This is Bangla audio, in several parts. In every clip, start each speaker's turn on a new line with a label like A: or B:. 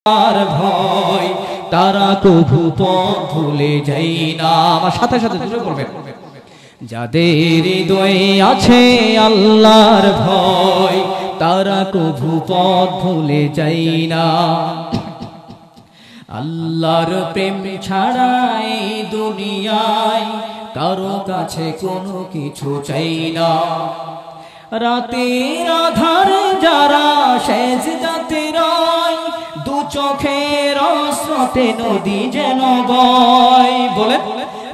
A: আর ভয় তারা কভু পথ ভুলে যায় না। আমার সাথে সাথে জোরে বলবেন, যাদের হৃদয়ে আছে আল্লাহর ভয় তারা কভু পথ ভুলে যায় না। আল্লাহর প্রেম ছাড়া এই দুনিয়ায় কারো কাছে কোনো কিছু চাই না। রাতের আধার যারা সেজদাতে রয়, দু চোখের স্রোতে নদী যেন বয়। বলেন,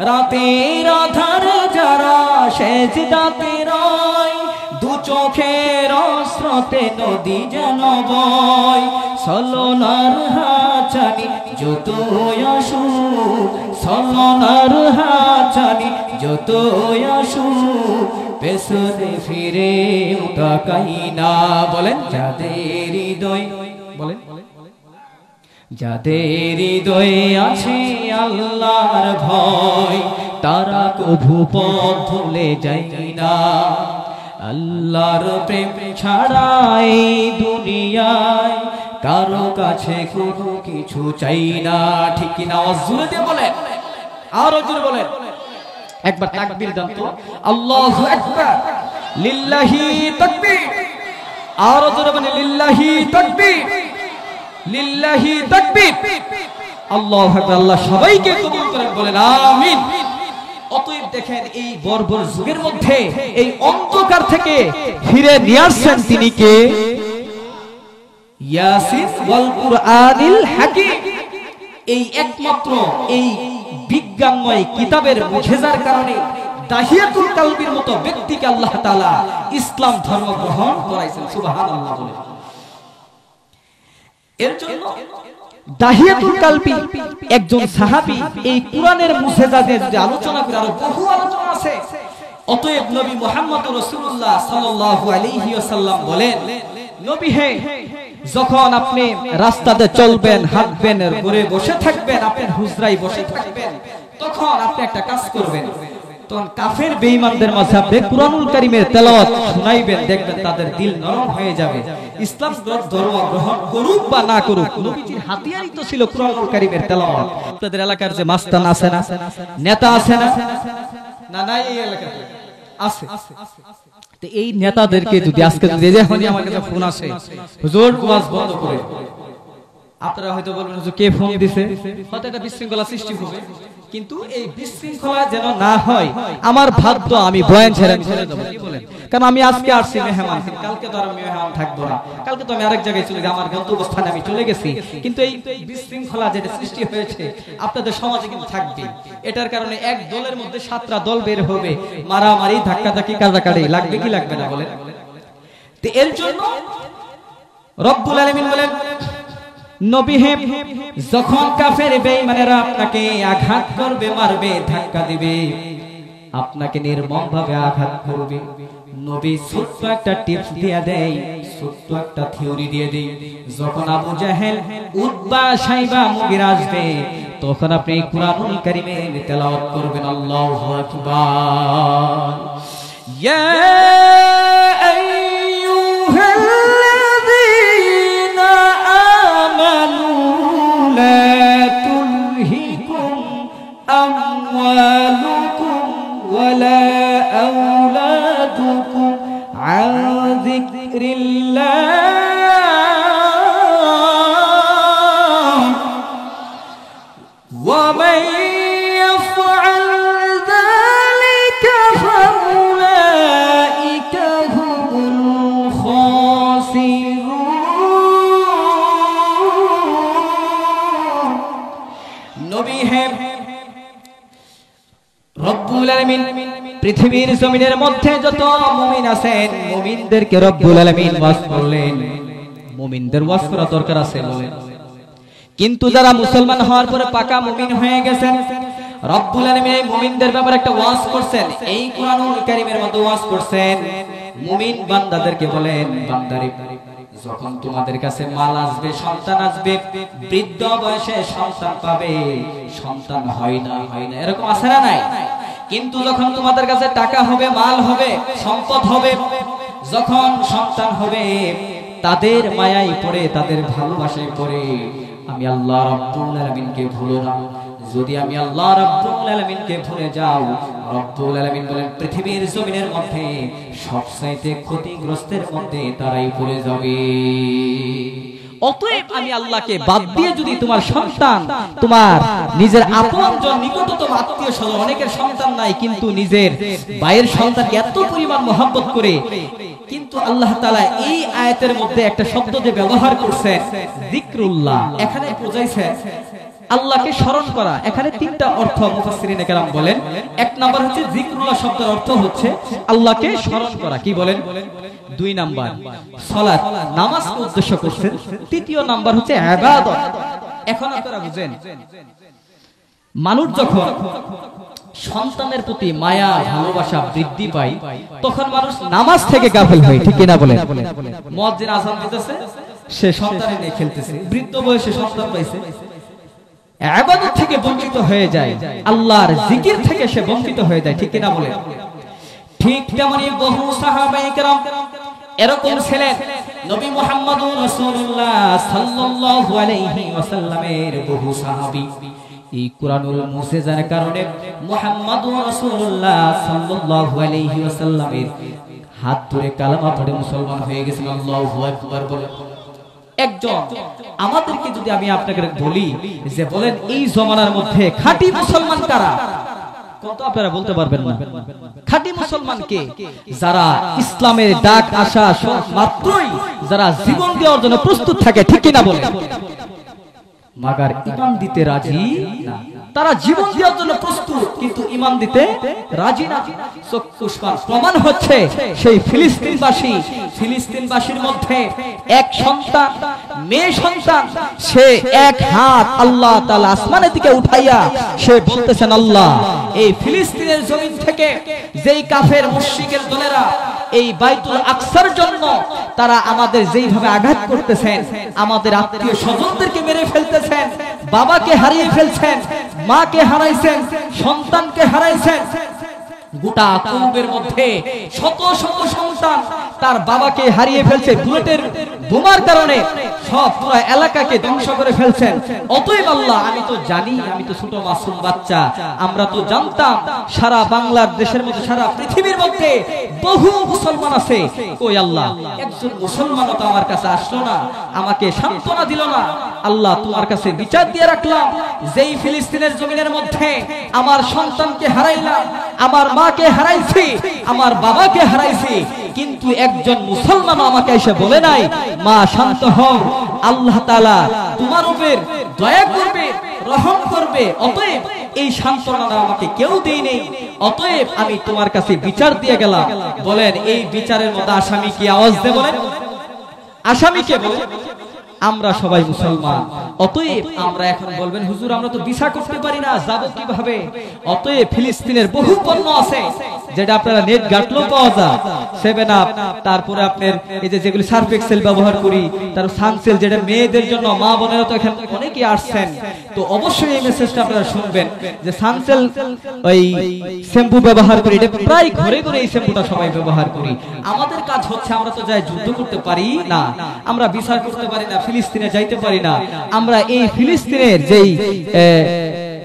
A: রাতের আধার যারা সেজদাতে রয়, দু চোখের স্রোতে নদী যেন বয়। ছলনার হাতছানি যতই আসুক, ছলনার হাতছানি যতই আসুক, পেছনে ফিরে তাকাই না। বলেন, যাদের হৃদয়, বলেন, যাদের হৃদয়ে আছে আল্লাহর ভয় তারা কভু পথ ভুলে যায় না। আল্লাহর প্রেম ছাড়া এই দুনিয়ায় কারো কাছে কোনো কিছু চাই না। ঠিক কিনা? জোরে দিয়ে বলেন, আরো জোরে বলেন। একবার তাকবীর দাও তো, আল্লাহু আকবার, লিল্লাহি তাকবীর। আরো জোরে বলেন, লিল্লাহি তাকবীর, লিল্লাহি তাকবীর, আল্লাহু আকবার। আল্লাহ সবাইকে কবুল করেন, বলেন আমিন। অতএব দেখেন, এই বর্বর যুগের মধ্যে এই অন্ধকার থেকে ফিরে নিয়ে আসছেন তিনি কে? ইয়াসিন ওয়াল কুরআনিল হাকিম। এই একমাত্র এই বিজ্ঞানময় কিতাবের মুজিজার কারণে দাহিয়াতুল কালবির মতো ব্যক্তিকে আল্লাহ তাআলা ইসলাম ধর্ম গ্রহণ করাইছেন। সুবহানাল্লাহ বলে। এর জন্য দাহিয়াতুল কালবি একজন সাহাবী এই কুরআনের মুজিজাদের যে আলোচনা করে, আরো বহু আলোচনা আছে। অতএব নবী মুহাম্মদ রাসূলুল্লাহ সাল্লাল্লাহু আলাইহি ওয়াসাল্লাম বলেন, নবী হে, যখন আপনি রাস্তাতে চলবেন, হাঁটবেন, ঘরে বসে থাকবেন, আপনার হুজরায় বসে থাকবেন, তখন আপনি একটা কাজ করবেন। তখন কাফের বেঈমানদের মাঝে আপনি কুরআনুল কারীমের তেলাওয়াত শুনাইবেন, দেখবেন তাদের দিল নরম হয়ে যাবে। ইসলাম ধর্ম গ্রহণ করুক বা না করুক, নবীজির হাতিয়ারই তো ছিল কুরআনুল কারীমের তেলাওয়াত। আপনাদের এলাকার যে মাস্তান আছে না, নেতা আছে না, না নাই এই এলাকাতে আছে। তো এই নেতাদেরকে যদি আজকে যদি আমার কাছে ফোন আসে, হুজুর ওয়াজ বন্ধ করে, আপনারা হয়তো বলবেন হুজুর কে ফোন দিছে, হয়তো একটা বিশৃঙ্খলা সৃষ্টি হবে। কিন্তু এই বিশৃঙ্খলা যেন না হয়, আমার ভাগ্য আমি বয়ান ছেড়ে চলে যাব। কি বলেন? কারণ আমি আজকে আসছি মেহমান, কালকে তো আর মেহমান থাকবো না, কালকে তো আমি আরেক জায়গায় চলে যাব, আমার গন্তব্যস্থানে আমি চলে গেছি। কিন্তু এই বিশৃঙ্খলা যেটা সৃষ্টি হয়েছে আপনাদের সমাজে কিন্তু থাকবে। এটার কারণে এক দলের মধ্যে 7টা দল বের হবে, মারামারি, ধাক্কাধাক্কি, কাটাকাটি লাগবে কি লাগবে না? বলেন। তো এর জন্য রব্বুল আলামিন বলেন, নবী হে, যখন কাফের বেঈমানেরা আপনাকে আঘাত করবে, মারবে, ধাক্কা দিবে, আপনাকে নির্মমভাবে আঘাত করবে, নবী ছোট্ট একটা টিপস দিয়ে দেয়, ছোট্ট একটা থিওরি দিয়ে দেয়। যখন আবু জাহেল, উতবা, শাইবা, মুগিরা আসবে, তখন আপনি কুরআনুল কারীমের তেলাওয়াত করবেন। আল্লাহু আকবার। ইয়া أموالكم ولا أولادكم عن ذكر الله ومن يفعل ذلك فأولئك هم الخاسرون। নবী হে, রব্বুল আলামিন পৃথিবীর জমিনের মধ্যে যত মুমিন আছেন, মুমিনদেরকে রব্বুল আলামিন ওয়াজ করলেন। মুমিনদের ওয়াজ করা দরকার আছে বলেন, কিন্তু যারা মুসলমান হওয়ার পরে পাকা মুমিন হয়ে গেছেন, রব্বুল আলামিন এই মুমিনদের ব্যাপারে একটা ওয়াজ করছেন। এই কুরআনুল কারীমের মধ্যে ওয়াজ করছেন, মুমিন বান্দাদেরকে বলেন, বান্দারে, যখন তোমাদের কাছে মাল আসবে, সন্তান আসবে, বৃদ্ধ বয়সে সন্তান পাবে, সন্তান হয় না, এরকম আছে না নাই? কিন্তু যখন তোমাদের কাছে টাকা হবে, মাল হবে, সম্পদ হবে, যখন সন্তান হবে, তাদের মায়ায় পড়ে, তাদের ভালোবাসায় পড়ে আমি আল্লাহ রাব্বুল আলামিনকে ভুলো না। যদি আমি আল্লাহ রাব্বুল আলামিনকে ভুলে যাও, রব্বুল আলামিন বলেন পৃথিবীর জমিনের মধ্যে সবচাইতে ক্ষতিগ্রস্তের মধ্যে তারাই পড়ে যাবে। অতএব আমি আল্লাহকে বাদ দিয়ে যদি তোমার সন্তান, তোমার নিজের আপনজন নিকটতম আত্মীয় স্বজন, অনেকের সন্তান নাই কিন্তু নিজের ভাইয়ের সন্তানকে এত পরিমাণ মহব্বত করে, কিন্তু আল্লাহ তাআলা এই আয়াতের মধ্যে একটা শব্দ যে ব্যবহার করছেন যিকরুল্লাহ, এখানে বোঝাইছে আল্লাহকে স্মরণ করা। এখানে তিনটা অর্থ মুফাসসিরিনে কেরাম বলেন। এক নাম্বার হচ্ছে যিকরুল্লাহ শব্দের অর্থ হচ্ছে আল্লাহকে স্মরণ করা, কি বলেন? দুই নাম্বার সালাত, নামাজকে উদ্দেশ্য করছেন। তৃতীয় নাম্বার হচ্ছে ইবাদত। এখন আপনারা বুঝেন, মানুষ যখন সন্তানের প্রতি মায়া ভালোবাসা বৃদ্ধি পায় তখন মানুষ নামাজ থেকে গাফিল হয়, ঠিক কিনা বলেন? মুয়াজ্জিন আযান দিতেছে, সে সন্তানে নিয়ে খেলতেছে, বৃদ্ধ বয়সে সন্তান পাইছে, ইবাদত থেকে বঞ্চিত হয়ে যায়, আল্লাহর জিকির থেকে সে বঞ্চিত হয়ে যায়, ঠিক কিনা বলেন? ঠিক তেমনি বহু সাহাবায়ে কেরাম এরকম ছিলেন। নবী মুহাম্মদুর রাসূলুল্লাহ সাল্লাল্লাহু আলাইহি ওয়াসাল্লামের বহু সাহাবী এই কুরআনুল মুজিজার কারণে মুহাম্মদুর রাসূলুল্লাহ সাল্লাল্লাহু আলাইহি ওয়াসাল্লামের হাত ধরে কালেমা পড়ে মুসলমান হয়ে গেছেন। আল্লাহু আকবার বলে। একজন আমাদেরকে যদি আমি আপনাকে বলি যে বলেন এই জমানার মধ্যে খাঁটি মুসলমান কারা, কত আপনারা বলতে পারবেন না। খাঁটি মুসলমান কে? যারা ইসলামের ডাক আসা মাত্রই যারা জীবন দেওয়ার জন্য প্রস্তুত থাকে, ঠিক কিনা বলেন? মাগার ঈমান দিতে রাজি না। তারা জীবন দেওয়ার জন্য প্রস্তুত কিন্তু ঈমান দিতে রাজি না। চক্ষুষ্মান প্রমাণ হচ্ছে সেই ফিলিস্তিনবাসীর মধ্যে এক সন্তান, মেয়ে সন্তান, সে এক হাত আল্লাহ তাআলা আসমানের দিকে উঠাইয়া সে বলতেছেন, আল্লাহ এই ফিলিস্তিনের জমিন থেকে যেই কাফের মুশরিকের দলেরা এই বাইতুল আকসার জন্য তারা আমাদের যেইভাবে আঘাত করতেছেন, আমাদের আত্মীয় স্বজনদেরকে মেরে ফেলতেছেন, বাবাকে হারিয়ে ফেলছেন, মাকে হারাইছেন, সন্তানকে হারাইছেন, গোটা কুবের মধ্যে শত শত সন্তান তার বাবাকে হারিয়ে ফেলছে বুলেটের বোমার কারণে, সব পুরো এলাকাকে ধ্বংস করে ফেলছেন। অতএব আল্লাহ, আমি তো জানি, আমি তো ছোট মাসুম বাচ্চা, আমরা তো জানতাম সারা বাংলার দেশের মধ্যে সারা পৃথিবীর মধ্যে বহু মুসলমান আছে, কই আল্লাহ একজন মুসলমানও তো আমার কাছে আসলো না, আমাকে সান্ত্বনা দিল না। আল্লাহ তোমার কাছে বিচার দিয়ে রাখলাম, যেই ফিলিস্তিনের জমিনের মধ্যে আমার সন্তানকে হারাইলাম, আমার মাকে হারাইছি, আমার বাবাকে হারাইছি, কিন্তু একজন মুসলমান আমাকে এসে বলে নাই মা শান্ত হও, আল্লাহ তাআলা তোমার উপর দয়া করবে, রহম করবে। অতএব এই সান্ত্বনা আমাকে কেউ দেয় নেই, অতএব আমি তোমার কাছে বিচার দিয়ে গেলাম। বলেন এই বিচারের মধ্যে আসামি কি? আওয়াজ দিয়ে বলেন, আসামি কে? বলেন আমরা সবাই মুসলমান। অতএব আমরা এখন বলবেন হুজুর আমরা তো ভিসা করতে পারি না, যাব কিভাবে? অতএব ফিলিস্তিনের বহু পণ্য আছে যেটা আপনারা নেট ঘাটলেও পাওয়া যায়, 7 আপ, তারপরে আপনার এই যে যেগুলি সার্ফ এক্সেল ব্যবহার করি, তার সানসেল যেটা মেয়েদের জন্য, মা বোনেরা তো এখানে অনেকেই আসছেন, তো অবশ্যই এই মেসেজটা আপনারা শুনবেন যে সানসেল ওই শ্যাম্পু ব্যবহার করি, এটা প্রায় ঘরে ঘরে এই শ্যাম্পুটা সবাই ব্যবহার করি। আমাদের কাজ হচ্ছে আমরা তো যাই যুদ্ধ করতে পারি না, আমরা ভিসা করতে পারি না, ফিলিস্তিনে যাইতে পারি না, আমরা এই ফিলিস্তিনের যেই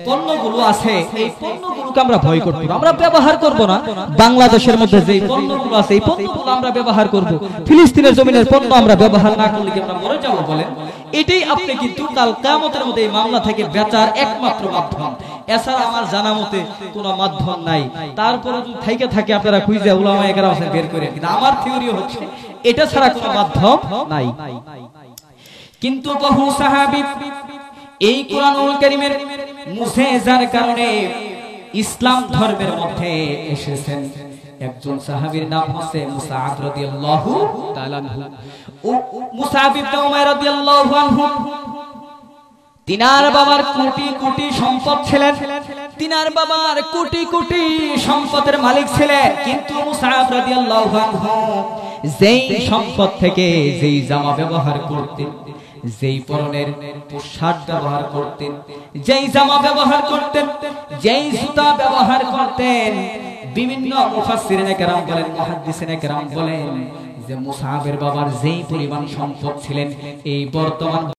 A: পণ্যগুলো আছে এই পণ্যগুলোকে আমরা ভয় করব, আমরা ব্যবহার করব না। বাংলাদেশের মধ্যে যেই পণ্যগুলো আছে এই পণ্যগুলো আমরা ব্যবহার করব, ফিলিস্তিনের জমিনের পণ্য আমরা ব্যবহার না করলে কি আমরা মরে যাব? বলেন এটাই আপনি কিন্তু কাল কিয়ামতের মধ্যে এই মামলা থেকে বেচার একমাত্র মাধ্যম, এছাড়া আমার জানা মতে কোনো মাধ্যম নাই। তারপরে যদি থেকে থাকে আপনারা খুঁজে উলামায়ে কেরাম বের করে, কিন্তু আমার থিওরি হচ্ছে এটা ছাড়া কোনো মাধ্যম নাই। কিন্তু বহু সাহাবী এই কুরআনুল কারীমের মুজিজার কারণে ইসলাম ধর্মের মধ্যে এসেছেন। একজন সাহাবীর নাম হচ্ছে মুসআব রাদিয়াল্লাহু তাআলা আনহু। মুসআব ইবনে উমাইর রাদিয়াল্লাহু আনহু, তিনার বাবার কোটি কোটি সম্পদ ছিলেন, তিনার বাবার কোটি কোটি সম্পদের মালিক ছিলেন, কিন্তু মুসআব রাদিয়াল্লাহু আনহু যেই সম্পদ থেকে যেই জামা ব্যবহার করতেন, যেই পরনের পোশাক ব্যবহার করতেন, যেই জামা ব্যবহার করতেন, যেই জুতা ব্যবহার করতেন, বিভিন্ন মুফাসসিরিনে কেরাম বলেন, মুহাদ্দিসিনে কেরাম বলেন যে মুসআবের বাবার যেই পরিমাণ সম্পদ ছিলেন, এই বর্তমান